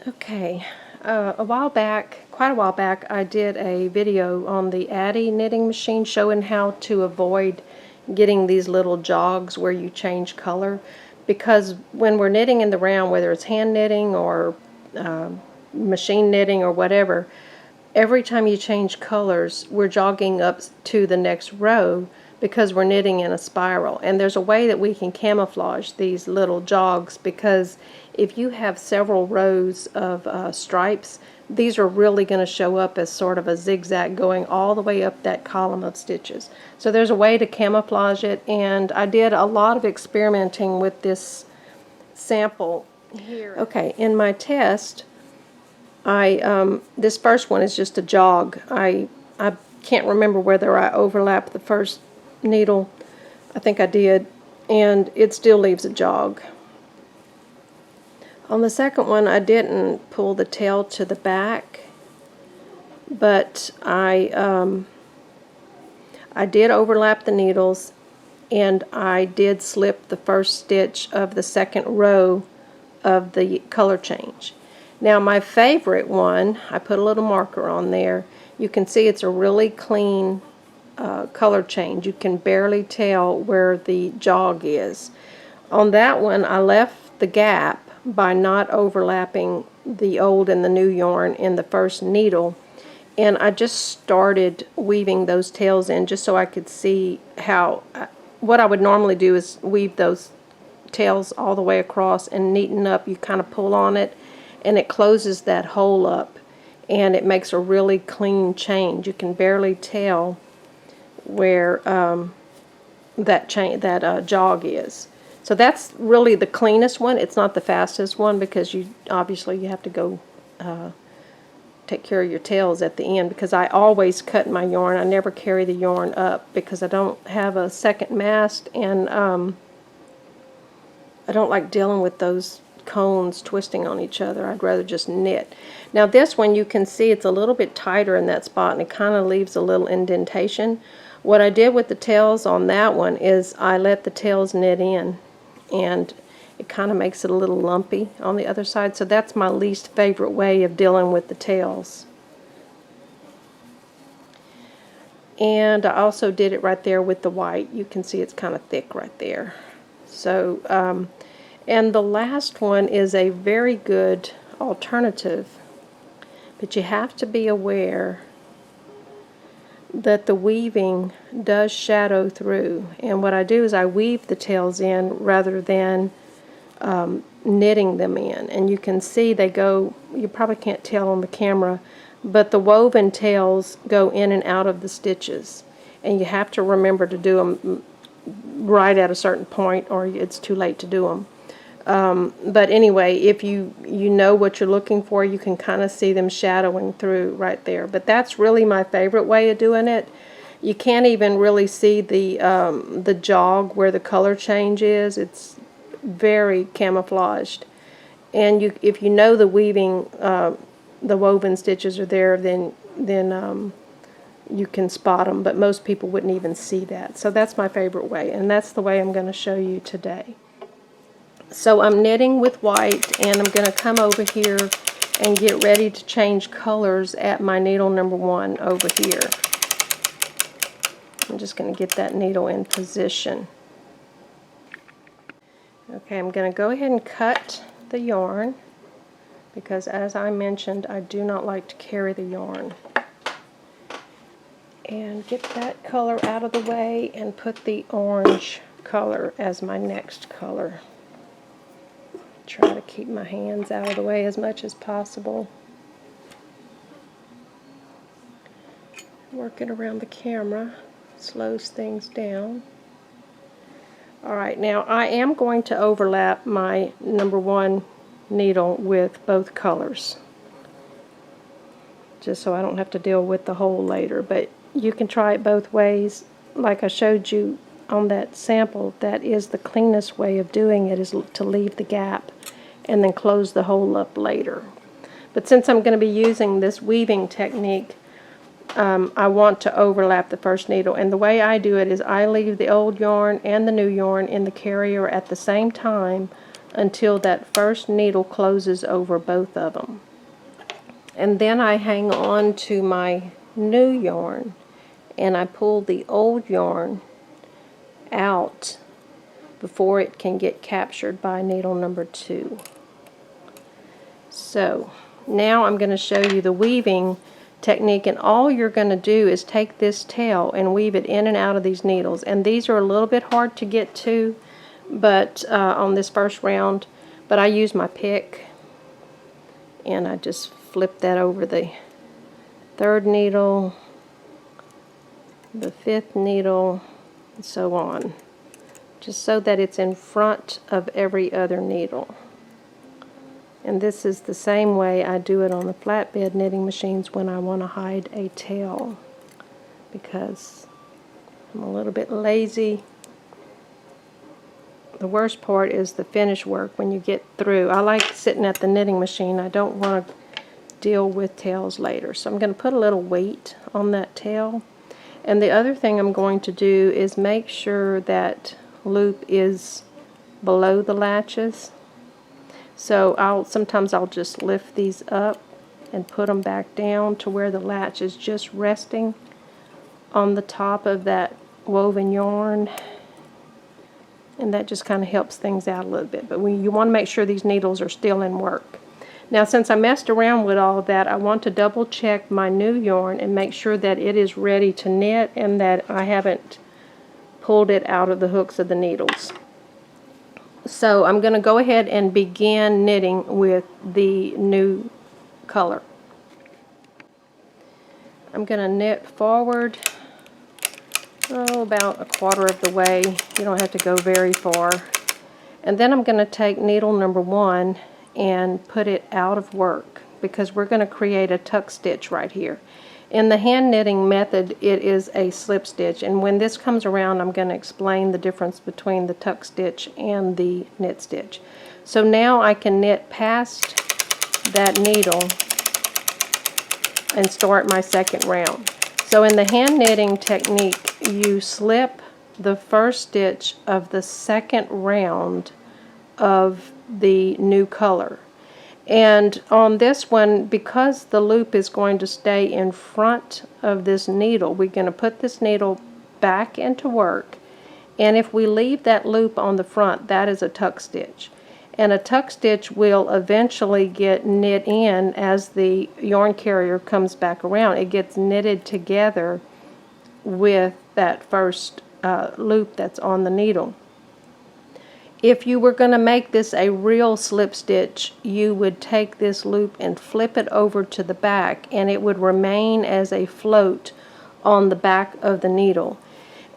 Okay, a while back, quite a while back, I did a video on the Addi knitting machine showing how to avoid getting these little jogs where you change color, because when we're knitting in the round, whether it's hand knitting or machine knitting or whatever, every time you change colors, we're jogging up to the next row because we're knitting in a spiral. And there's a way that we can camouflage these little jogs, because if you have several rows of stripes, these are really going to show up as sort of a zigzag going all the way up that column of stitches. So there's a way to camouflage it, and I did a lot of experimenting with this sample here. Okay, in my test, this first one is just a jog. I can't remember whether I overlapped the first needle. I think I did, and it still leaves a jog. On the second one, I didn't pull the tail to the back, but I did overlap the needles, and I did slip the first stitch of the second row of the color change. Now my favorite one, I put a little marker on there. You can see it's a really clean color change. You can barely tell where the jog is. On that one, I left the gap by not overlapping the old and the new yarn in the first needle, and I just started weaving those tails in just so I could see how, what I would normally do is weave those tails all the way across and neaten up. You kind of pull on it and it closes that hole up, and it makes a really clean change. You can barely tell where that jog is. So that's really the cleanest one. It's not the fastest one, because you obviously you have to go take care of your tails at the end, because I always cut my yarn. I never carry the yarn up because I don't have a second mast, and I don't like dealing with those cones twisting on each other. I'd rather just knit. Now this one, you can see it's a little bit tighter in that spot, and it kind of leaves a little indentation. What I did with the tails on that one is I let the tails knit in, and it kind of makes it a little lumpy on the other side. So that's my least favorite way of dealing with the tails. And I also did it right there with the white. You can see it's kind of thick right there. So and the last one is a very good alternative, but you have to be aware that the weaving does shadow through. And what I do is I weave the tails in rather than knitting them in. And you can see they go, you probably can't tell on the camera, but the woven tails go in and out of the stitches. And you have to remember to do them right at a certain point, or it's too late to do them. But anyway, if you know what you're looking for, you can kind of see them shadowing through right there. But that's really my favorite way of doing it. You can't even really see the jog where the color change is. It's very camouflaged. And if you know the weaving, the woven stitches are there, then you can spot them. But most people wouldn't even see that. So that's my favorite way, and that's the way I'm going to show you today. So I'm knitting with white, and I'm going to come over here and get ready to change colors at my needle number 1 over here. I'm just going to get that needle in position. Okay, I'm going to go ahead and cut the yarn, because as I mentioned, I do not like to carry the yarn. And get that color out of the way and put the orange color as my next color. Try to keep my hands out of the way as much as possible. Work it around the camera slows things down. Alright, now I am going to overlap my number 1 needle with both colors, just so I don't have to deal with the hole later. But you can try it both ways. Like I showed you on that sample, that is the cleanest way of doing it, is to leave the gap and then close the hole up later. But since I'm going to be using this weaving technique, I want to overlap the first needle, and the way I do it is I leave the old yarn and the new yarn in the carrier at the same time, until that first needle closes over both of them. And then I hang on to my new yarn and I pull the old yarn out before it can get captured by needle number 2. So now I'm going to show you the weaving technique, and all you're going to do is take this tail and weave it in and out of these needles, and these are a little bit hard to get to but on this first round, but I use my pick and I just flip that over the 3rd needle, the 5th needle, and so on, just so that it's in front of every other needle. And this is the same way I do it on the flatbed knitting machines when I want to hide a tail, because I'm a little bit lazy. The worst part is the finish work when you get through. I like sitting at the knitting machine. I don't want to deal with tails later. So I'm going to put a little weight on that tail. And the other thing I'm going to do is make sure that loop is below the latches. So sometimes I'll just lift these up and put them back down to where the latch is just resting on the top of that woven yarn, and that just kind of helps things out a little bit. But you want to make sure these needles are still in work. Now, since I messed around with all of that, I want to double check my new yarn and make sure that it is ready to knit and that I haven't pulled it out of the hooks of the needles. So I'm going to go ahead and begin knitting with the new color. I'm going to knit forward about 1/4 of the way. You don't have to go very far. And then I'm going to take needle number 1 and put it out of work, because we're going to create a tuck stitch right here. In the hand knitting method, it is a slip stitch, and when this comes around, I'm going to explain the difference between the tuck stitch and the knit stitch. So now I can knit past that needle and start my second round. So in the hand knitting technique, you slip the first stitch of the second round of the new color. And on this one, because the loop is going to stay in front of this needle, we're going to put this needle back into work. And if we leave that loop on the front, that is a tuck stitch. And a tuck stitch will eventually get knit in as the yarn carrier comes back around. It gets knitted together with that first loop that's on the needle. If you were going to make this a real slip stitch, you would take this loop and flip it over to the back, and it would remain as a float on the back of the needle.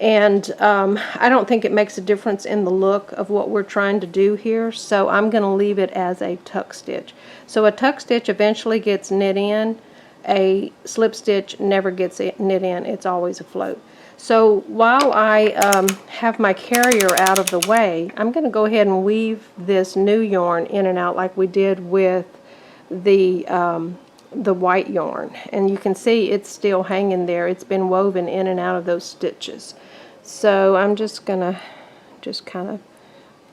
And I don't think it makes a difference in the look of what we're trying to do here, so I'm going to leave it as a tuck stitch. So a tuck stitch eventually gets knit in. A slip stitch never gets knit in. It's always a float. So while I have my carrier out of the way, I'm going to go ahead and weave this new yarn in and out like we did with the white yarn. And you can see it's still hanging there. It's been woven in and out of those stitches. So I'm just going to kind of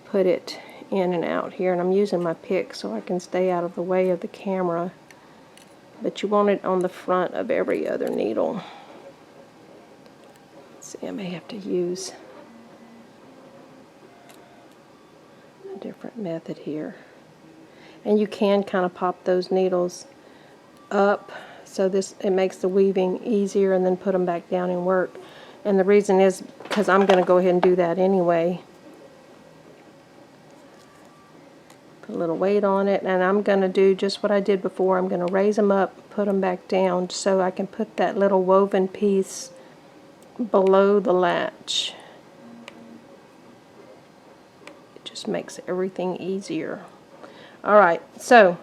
put it in and out here. And I'm using my pick so I can stay out of the way of the camera. But you want it on the front of every other needle. See, I may have to use a different method here. And you can kind of pop those needles up so it makes the weaving easier, and then put them back down and work. And the reason is because I'm going to go ahead and do that anyway. Put a little weight on it, and I'm going to do just what I did before. I'm going to raise them up, put them back down so I can put that little woven piece below the latch. It just makes everything easier. Alright, so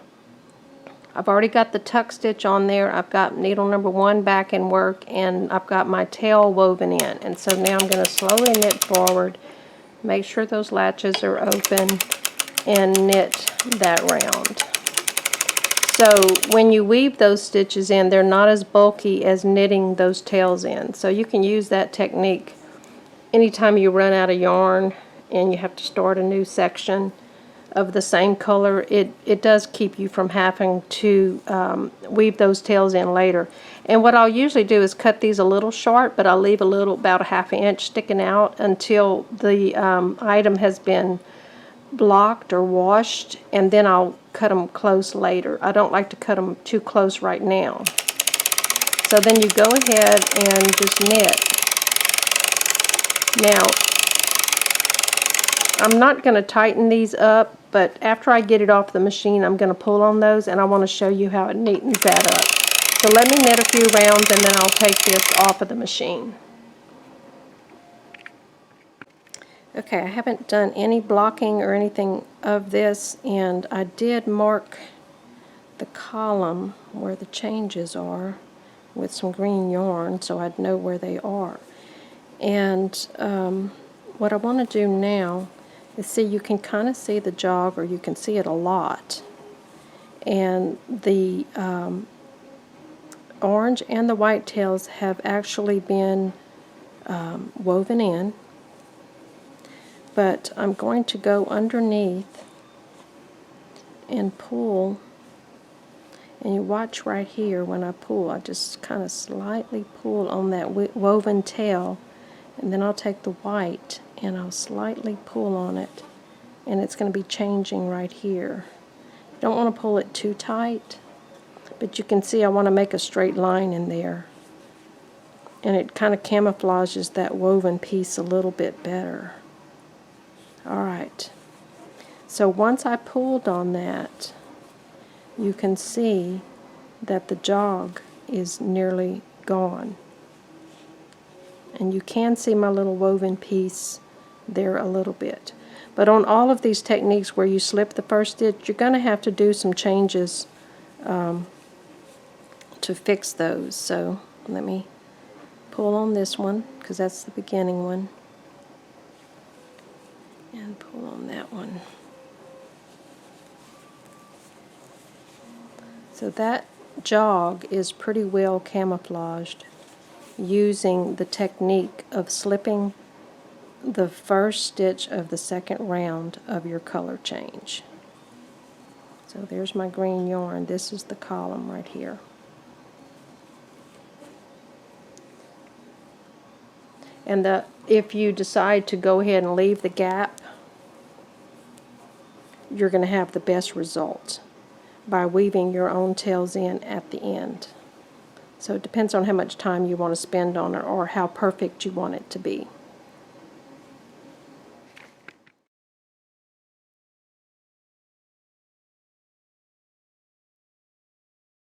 I've already got the tuck stitch on there. I've got needle number 1 back in work, and I've got my tail woven in. And so now I'm going to slowly knit forward, make sure those latches are open, and knit that round. So when you weave those stitches in, they're not as bulky as knitting those tails in. So you can use that technique anytime you run out of yarn and you have to start a new section. of the same color, it does keep you from having to weave those tails in later. And what I'll usually do is cut these a little short, but I'll leave a little, about a ½ inch sticking out until the item has been blocked or washed, and then I'll cut them close later. I don't like to cut them too close right now. So then you go ahead and just knit. Now, I'm not going to tighten these up, but after I get it off the machine, I'm going to pull on those, and I want to show you how it neatens that up. So let me knit a few rounds, and then I'll take this off of the machine. Okay, I haven't done any blocking or anything of this, and I did mark the column where the changes are with some green yarn so I'd know where they are. And what I want to do now is, see, you can kind of see the jog, or you can see it a lot. And the orange and the white tails have actually been woven in. But I'm going to go underneath and pull, and you watch right here when I pull, I just kind of slightly pull on that woven tail, and then I'll take the white and I'll slightly pull on it, and it's going to be changing right here. You don't want to pull it too tight, but you can see I want to make a straight line in there, and it kind of camouflages that woven piece a little bit better. Alright, so once I pulled on that, you can see that the jog is nearly gone. And you can see my little woven piece there a little bit. But on all of these techniques where you slip the first stitch, you're going to have to do some changes to fix those. So let me pull on this one, because that's the beginning one. And pull on that one. So that jog is pretty well camouflaged using the technique of slipping the first stitch of the second round of your color change. So there's my green yarn. This is the column right here. And if you decide to go ahead and leave the gap, you're going to have the best results by weaving your own tails in at the end. So it depends on how much time you want to spend on it, or how perfect you want it to be.